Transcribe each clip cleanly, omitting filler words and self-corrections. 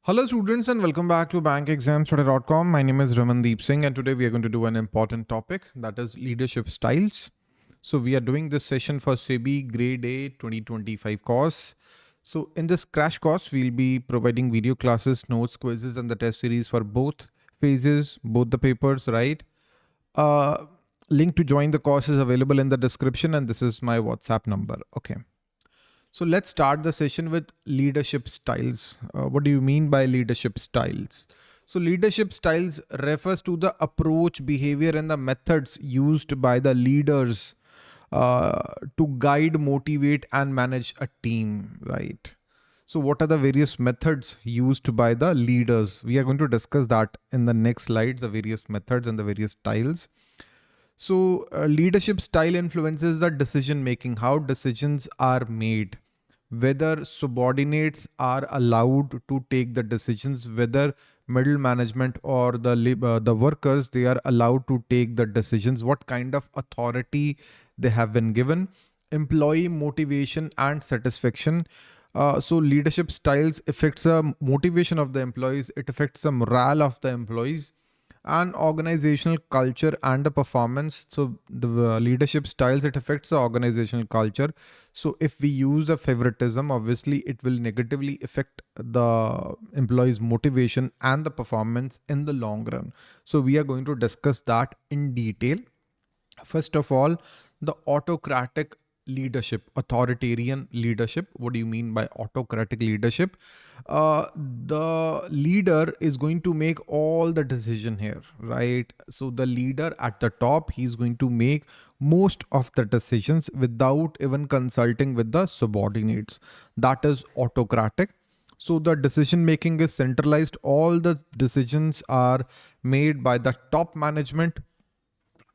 Hello students and welcome back to BankExamsToday.com. My name is Ramandeep Singh and today we are going to do an important topic, that is leadership styles. So we are doing this session for SEBI Grade A 2025 course. So in this crash course, we'll be providing video classes, notes, quizzes and the test series for both phases, both the papers, right? Uh, Link to join the course is available in the description and this is my WhatsApp number. Okay. So let's start the session with leadership styles. What do you mean by leadership styles? So leadership styles refers to the approach, behavior and the methods used by the leaders to guide, motivate and manage a team, right? So what are the various methods used by the leaders? We are going to discuss that in the next slides, the various methods and the various styles. So leadership style influences the decision making, how decisions are made, whether subordinates are allowed to take the decisions, whether middle management or the workers, they are allowed to take the decisions, what kind of authority they have been given, employee motivation and satisfaction. So leadership styles affects the motivation of the employees, it affects the morale of the employees and organizational culture and the performance. So the leadership styles, it affects the organizational culture. So if we use a favoritism, obviously it will negatively affect the employees motivation and the performance in the long run. So we are going to discuss that in detail. First of all, the autocratic leadership, authoritarian leadership. What do you mean by autocratic leadership? The leader is going to make all the decision here, right? So the leader at the top, he's going to make most of the decisions without even consulting with the subordinates. That is autocratic. So the decision making is centralized. All the decisions are made by the top management.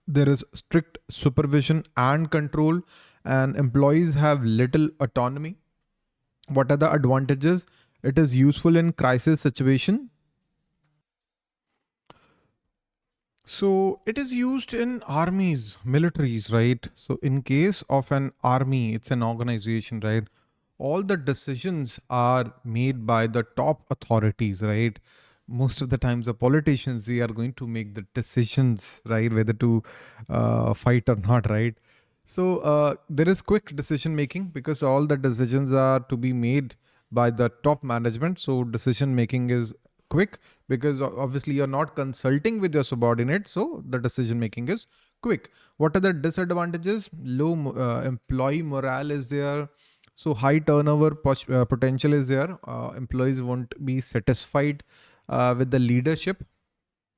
There is strict supervision and control and employees have little autonomy. What are the advantages? It is useful in crisis situation. So it is used in armies, militaries, right? So in case of an army, it's an organization, right? All the decisions are made by the top authorities, right? Most of the times the politicians, they are going to make the decisions, right? Whether to fight or not, right? So there is quick decision making because all the decisions are to be made by the top management. So decision making is quick because obviously you're not consulting with your subordinates. So the decision making is quick. What are the disadvantages? Low employee morale is there. So high turnover potential is there. Employees won't be satisfied with the leadership.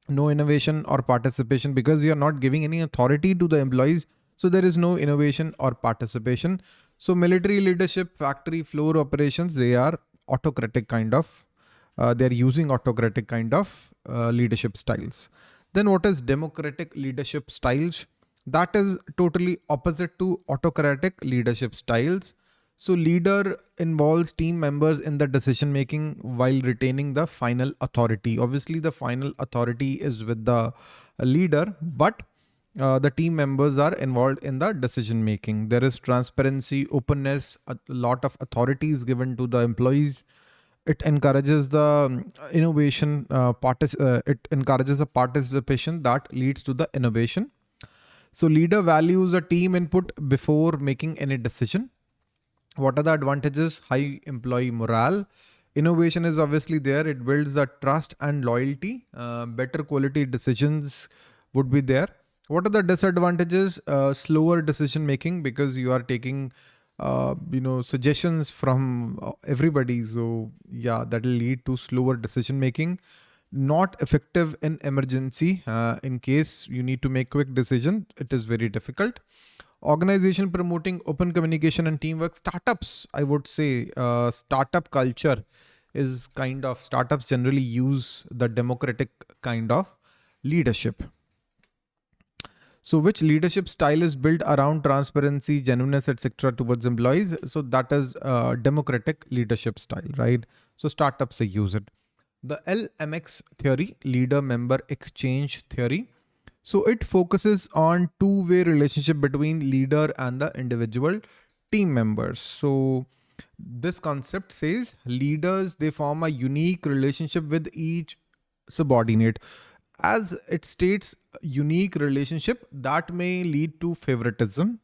No innovation or participation because you're not giving any authority to the employees. So there is no innovation or participation. So military leadership, factory floor operations, they are autocratic kind of, they're using autocratic kind of leadership styles. Then what is democratic leadership styles? That is totally opposite to autocratic leadership styles. So leader involves team members in the decision making while retaining the final authority. Obviously the final authority is with the leader, but the team members are involved in the decision making. There is transparency, openness, a lot of authorities given to the employees. It encourages the innovation, it encourages the participation that leads to the innovation. So leader values a team input before making any decision. What are the advantages? High employee morale. Innovation is obviously there. It builds the trust and loyalty. Better quality decisions would be there. What are the disadvantages? Slower decision making because you are taking suggestions from everybody. So yeah, that will lead to slower decision making. Not effective in emergency. In case you need to make quick decision, it is very difficult. Organization promoting open communication and teamwork. Startups, I would say, startup culture is kind of, startups generally use the democratic kind of leadership. So which leadership style is built around transparency, genuineness, etc. towards employees? So that is democratic leadership style, right? So startups, they use it. The LMX theory, leader member exchange theory. So it focuses on two-way relationship between leader and the individual team members. So This concept says leaders, they form a unique relationship with each subordinate. As it states, unique relationship that may lead to favoritism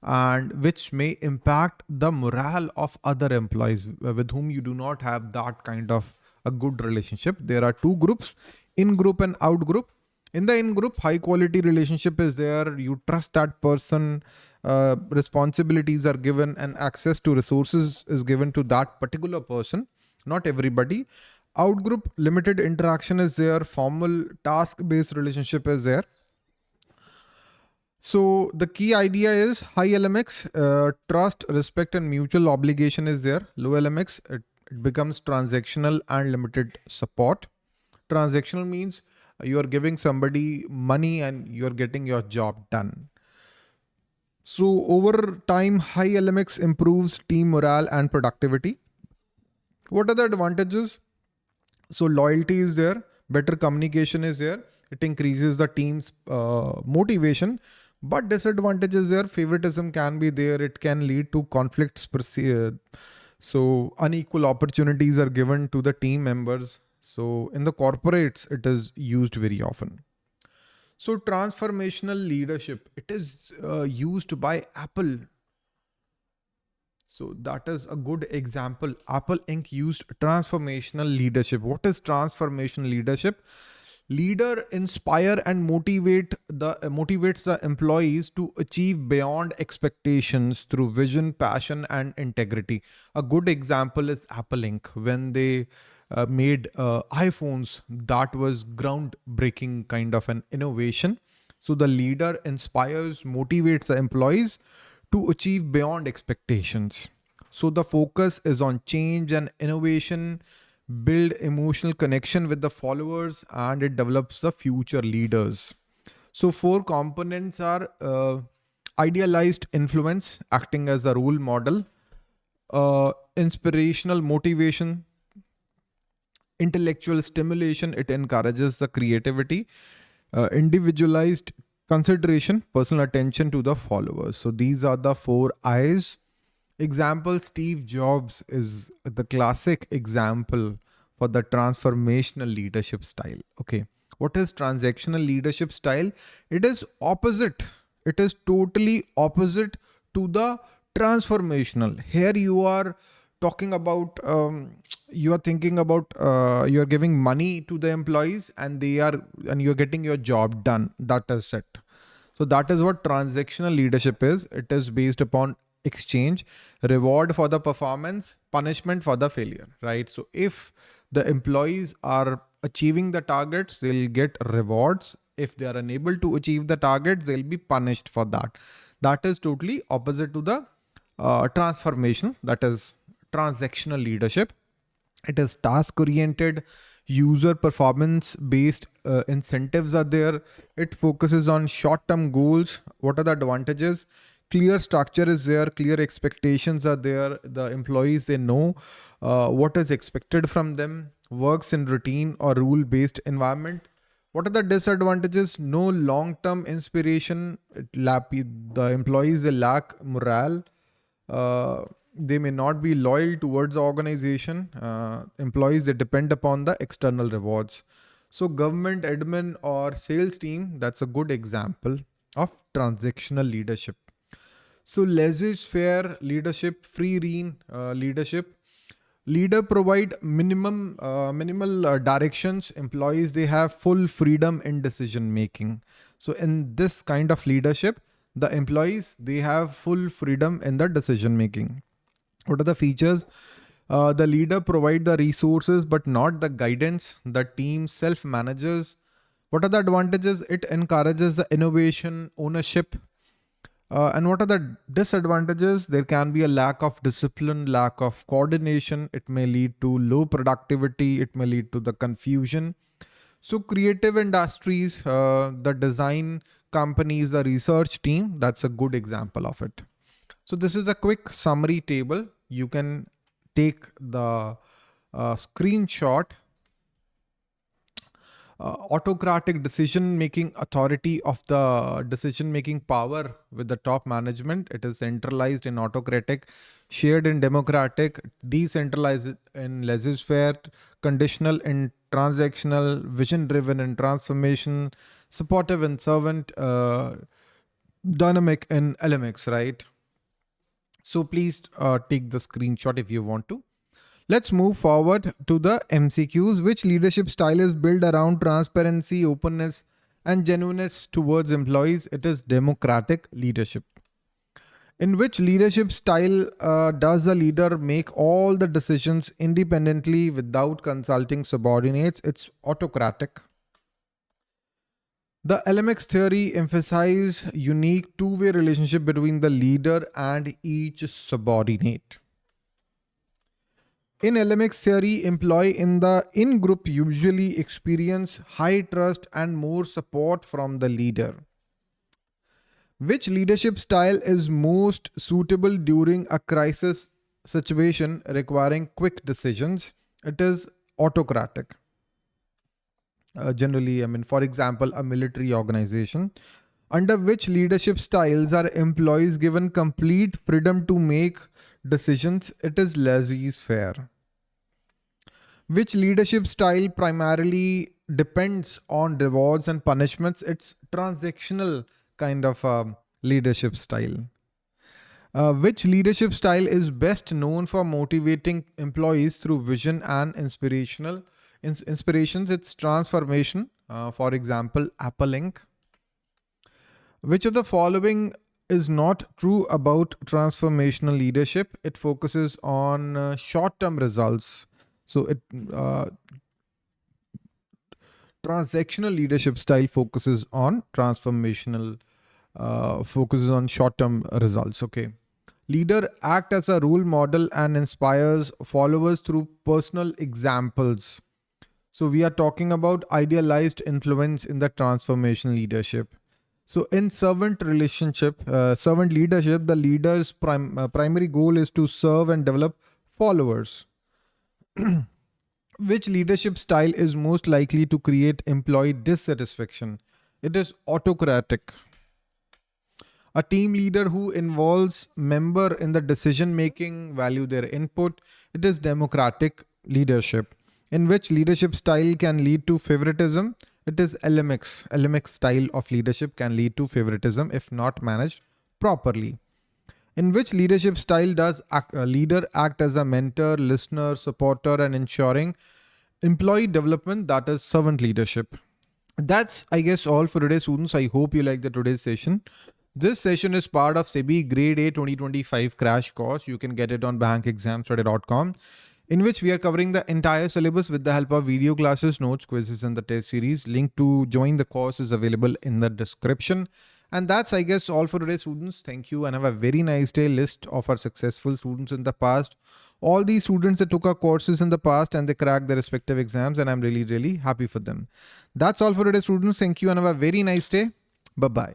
and which may impact the morale of other employees with whom you do not have that kind of a good relationship. There are two groups, in group and out group. In the in group, high quality relationship is there. You trust that person, responsibilities are given and access to resources is given to that particular person, not everybody. Out group, limited interaction is there, formal task based relationship is there. So the key idea is high LMX, trust, respect, and mutual obligation is there. Low LMX, it becomes transactional and limited support. Transactional means you are giving somebody money and you are getting your job done. So over time, high LMX improves team morale and productivity. What are the advantages? So loyalty is there, better communication is there. It increases the team's motivation. But disadvantages there, favoritism can be there. It can lead to conflicts. So unequal opportunities are given to the team members. So in the corporates, it is used very often. So transformational leadership, it is used by Apple. So that is a good example. Apple Inc. used transformational leadership. What is transformational leadership? Leader inspire and motivates the employees to achieve beyond expectations through vision, passion, and integrity. A good example is Apple Inc. When they made iPhones, that was groundbreaking kind of an innovation. So the leader inspires, motivates the employees to achieve beyond expectations. So the focus is on change and innovation, build emotional connection with the followers, and it develops the future leaders. So four components are idealized influence, acting as a role model, inspirational motivation, intellectual stimulation, it encourages the creativity, individualized consideration, personal attention to the followers. So these are the four I's. Example, Steve Jobs is the classic example for the transformational leadership style. Okay. What is transactional leadership style? It is opposite. It is totally opposite to the transformational. Here you are talking about, you are thinking about, you are giving money to the employees and you're getting your job done. That is it. So that is what transactional leadership is. It is based upon exchange, reward for the performance, punishment for the failure, right? So if the employees are achieving the targets, they'll get rewards. If they are unable to achieve the targets, they'll be punished for that. That is totally opposite to the transformation, that is transactional leadership. It is task oriented, user performance based incentives are there. It focuses on short term goals. What are the advantages? Clear structure is there, clear expectations are there. The employees, they know what is expected from them, works in routine or rule based environment. What are the disadvantages? No long term inspiration. The employees, they lack morale. They may not be loyal towards the organization. Employees, they depend upon the external rewards. So government admin or sales team, that's a good example of transactional leadership. So laissez-faire leadership, Free-Rein leadership. Leader provide minimal directions. Employees, they have full freedom in decision making. So in this kind of leadership, the employees, they have full freedom in the decision making. What are the features? The leader provide the resources, but not the guidance. The team self-manages. What are the advantages? It encourages the innovation, ownership. And what are the disadvantages? There can be a lack of discipline, lack of coordination. It may lead to low productivity. It may lead to the confusion. So creative industries, the design companies, the research team, that's a good example of it. So this is a quick summary table. You can take the screenshot. Autocratic decision making authority of the decision making power with the top management. It is centralized in autocratic, shared in democratic, decentralized in laissez-faire, conditional in transactional, vision driven in transformation, supportive in servant, dynamic in LMX, right? So please take the screenshot if you want to. Let's move forward to the MCQs. Which leadership style is built around transparency, openness, and genuineness towards employees? It is democratic leadership. In which leadership style does the leader make all the decisions independently without consulting subordinates? It's autocratic. The LMX theory emphasizes unique two-way relationship between the leader and each subordinate. In LMX theory, employee in the in-group usually experience high trust and more support from the leader. Which leadership style is most suitable during a crisis situation requiring quick decisions? It is autocratic. Generally, for example, a military organization. Under which leadership styles are employees given complete freedom to make decisions? It is laissez-faire. Which leadership style primarily depends on rewards and punishments? It's transactional kind of leadership style. Which leadership style is best known for motivating employees through vision and inspirations? It's transformation. For example, Apple Inc. Which of the following is not true about transformational leadership? It focuses on short-term results. So transactional leadership style focuses on focuses on short-term results. Okay. Leader act as a role model and inspires followers through personal examples. So we are talking about idealized influence in the transformational leadership. So in servant leadership, the leader's primary goal is to serve and develop followers. Which leadership style is most likely to create employee dissatisfaction? It is autocratic. A team leader who involves member in the decision making value their input. It is democratic leadership. In which leadership style can lead to favoritism? It is LMX. LMX style of leadership can lead to favoritism if not managed properly. In which leadership style does a leader act as a mentor, listener, supporter, and ensuring employee development? That is servant leadership. That's, I guess, all for today, students. I hope you liked today's session. This session is part of SEBI Grade A 2025 crash course. You can get it on BankExamsToday.com, in which we are covering the entire syllabus with the help of video classes, notes, quizzes, and the test series. Link to join the course is available in the description. And that's, I guess, all for today, students. Thank you and have a very nice day. List of our successful students in the past. All these students that took our courses in the past and they cracked their respective exams, and I'm really, really happy for them. That's all for today, students. Thank you and have a very nice day. Bye-bye.